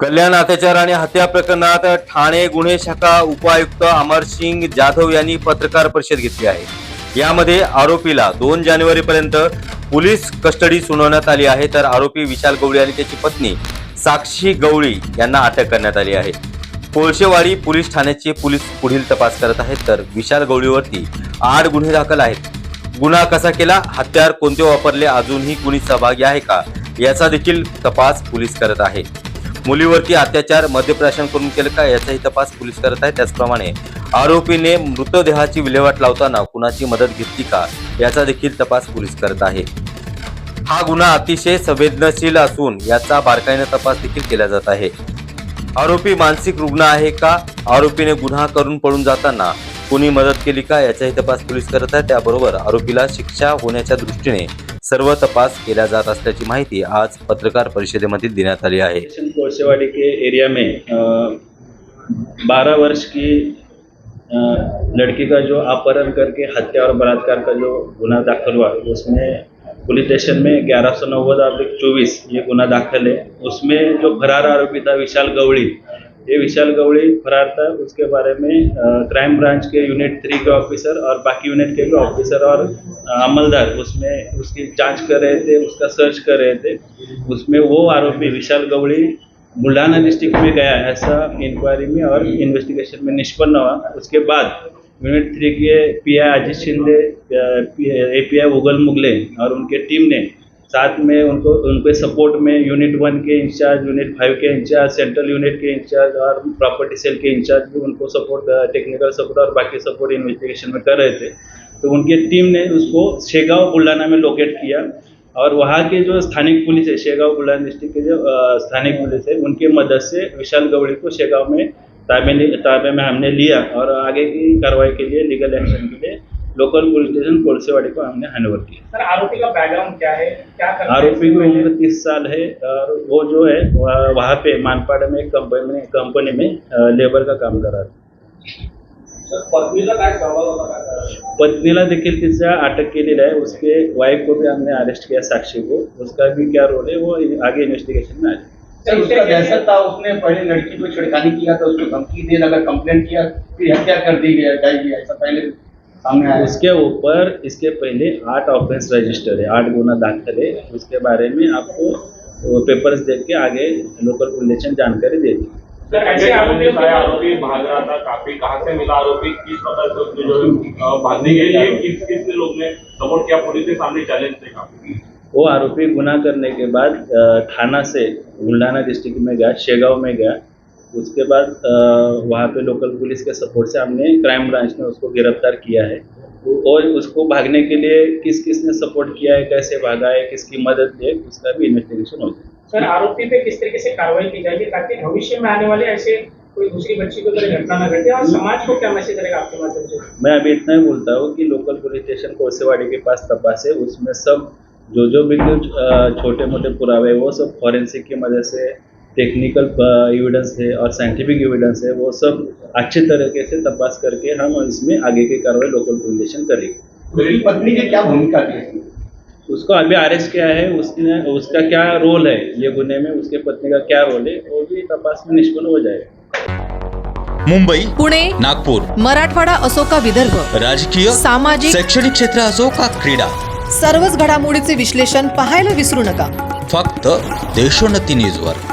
कल्याण अत्याचार आणि हत्या प्रकरणात ठाणे गुन्हे शाखा उपायुक्त अमरसिंग जाधव यांनी पत्रकार परिषद घेतली आहे। यामध्ये आरोपीला 2 जानेवारीपर्यंत पोलीस कस्टडी सुनावण्यात आली आहे, तर आरोपी विशाल गवळी आणि त्याची पत्नी साक्षी गवळी यांना अटक करण्यात आली आहे। कोळशेवाडी पोलीस ठाण्याचे पोलीस पुढील तपास करत आहेत, तर विशाल गवळीवरती 8 गुन्हे दाखल आहेत। गुन्हा कसा केला, हत्यार कोणते वापरले, अजूनही कुणी सहभागी आहे का याचा देखील तपास पोलीस करत आहे। मुलीवरती अत्याचार मध्यप्राशन करून केलं का याचाही तपास पोलीस करत आहेत। त्याचप्रमाणे आरोपीने मृतदेहाची विल्हेवाट लावताना कुणाची मदत घेतली का याचा देखील तपास पोलीस करत आहे। हा गुन्हा अतिशय संवेदनशील असून याचा बारकाईने तपास देखील केला जात आहे। आरोपी मानसिक रुग्ण आहे का, आरोपीने गुन्हा करून पळून जाताना कोणी मदत केली का याचाही तपास पोलीस करत आहेत। त्याबरोबर आरोपीला शिक्षा होण्याच्या दृष्टीने सर्व तपास केला जात असल्याची माहिती आज पत्रकार परिषदेमध्ये देण्यात आली आहे। कोळशेवाड़ी के एरिया में 12 वर्ष की लड़की का जो अपहरण करके हत्या और बलात्कार का जो गुना दाखिल हुआ, उसमें पुलिस स्टेशन में 1190/24 ये गुना दाखिल है। उसमें जो फरार आरोपी था विशाल गवळी, ये विशाल गवळी फरार था। उसके बारे में क्राइम ब्रांच के यूनिट 3 के ऑफिसर और बाकी यूनिट के भी ऑफिसर और अमलदार उसमें उसकी जांच कर रहे थे, उसका सर्च कर रहे थे। उसमें वो आरोपी विशाल गवळी बुल्ढाना डिस्ट्रिक्ट में गया, ऐसा इंक्वायरी में और इन्वेस्टिगेशन में निष्पन्न हुआ। उसके बाद यूनिट 3 के पीआई अजीत शिंदे, एपीआई उगल मुगले और उनके टीम ने साथ में उनके सपोर्ट में यूनिट 1 के इंचार्ज, यूनिट 5 के इंचार्ज, सेंट्रल यूनिट के इंचार्ज और प्रॉपर्टी सेल के इंचार्ज भी उनको सपोर्ट, टेक्निकल सपोर्ट और बाकी सपोर्ट इन्वेस्टिगेशन में कर रहे थे। तो उनकी टीम ने उसको शेगांव बुल्ढाना में लोकेट किया और वहाँ के जो स्थानिक पुलिस है, शेगांव बुल्ढाना डिस्ट्रिक्ट के जो स्थानिक पुलिस है, उनकी मदद से विशाल गवळी को शेगांव में ताबे में हमने लिया और आगे की कार्रवाई के लिए, लीगल एक्शन के लिए लोकल पुलिस स्टेशन कोळशेवाड़ी को हमने हैंडओवर किया। सर, आरोपी का बैकग्राउंड क्या है, क्या करता है? आरोपी की उम्र 30 साल है और वो जो है वहाँ पे मानपाड़ में एक कंपनी में लेबर का काम कर रहा था। पत्नीला काय प्रभाव होता? पत्नीला देखील तिचा अटक केलेला है। उसके वाइफ को भी हमने अरेस्ट किया, साक्षी को। उसका भी क्या रोल है वो आगे इन्वेस्टिगेशन में आएगा। सर, उसका दहशत था, उसने पहले लड़की को छेड़खानी किया था, उसको धमकी दी, अगर कंप्लेंट किया फिर हत्या कर दी गया, ऐसा पहले सामने आया। उसके ऊपर इसके पहले 8 ऑफेंस रजिस्टर है, 8 गुना दाखिल है। उसके बारे में आपको पेपर्स देख के आगे लोकल पुलिस स्टेशन जानकारी देगी। सर, ऐसे आरोपी भाग रहा था, काफी कहाँ से मिला आरोपी, किस प्रकार से उसकी जो भागने के लिए किस लोग ने सपोर्ट किया, पुलिस के सामने चैलेंज थे काफी। वो आरोपी गुनाह करने के बाद थाना से बुल्ढाना डिस्ट्रिक्ट में गया, शेगांव में गया। उसके बाद वहाँ पे लोकल पुलिस के सपोर्ट से हमने क्राइम ब्रांच ने उसको गिरफ्तार किया है और उसको भागने के लिए किसने सपोर्ट किया है, कैसे भागा है, किसकी मदद दी है, उसका भी इन्वेस्टिगेशन होगा। सर, आरोपी पे किस तरीके से कार्रवाई की जाएगी ताकि भविष्य में आने वाले ऐसे कोई दूसरी बच्ची को तरह घटना न घटे, और समाज को क्या मैसेज करेगा आपके माध्यम से? मैं अभी इतना ही बोलता हूँ कि लोकल पुलिस स्टेशन कोळशेवाड़ी के पास तपास है, उसमें सब जो भी कुछ छोटे मोटे पुरावे वो सब फॉरेंसिक की मदद से, टेक्निकल एविडेंस है और साइंटिफिक एविडेंस है, वो सब अच्छे तरीके से तपास करके हम इसमें आगे की कार्रवाई लोकल पुलिस स्टेशन करेगी। उसकी पत्नी की क्या भूमिका थी? उसको अभी अरेस्ट किया है। उसका क्या रोल है ये गुन्हे में, उसके पत्नी का क्या रोल है वो भी तपास में निष्पन्न हो जाएगा। मुंबई, पुणे, नागपूर, मराठवाडा असो का विदर्भ, राजकीय, सामाजिक, शैक्षणिक क्षेत्र असो का क्रीडा, सर्वच घडामोडीचे विश्लेषण पाहायला विसरू नका। फक्त देशोन्नती न्यूजवर।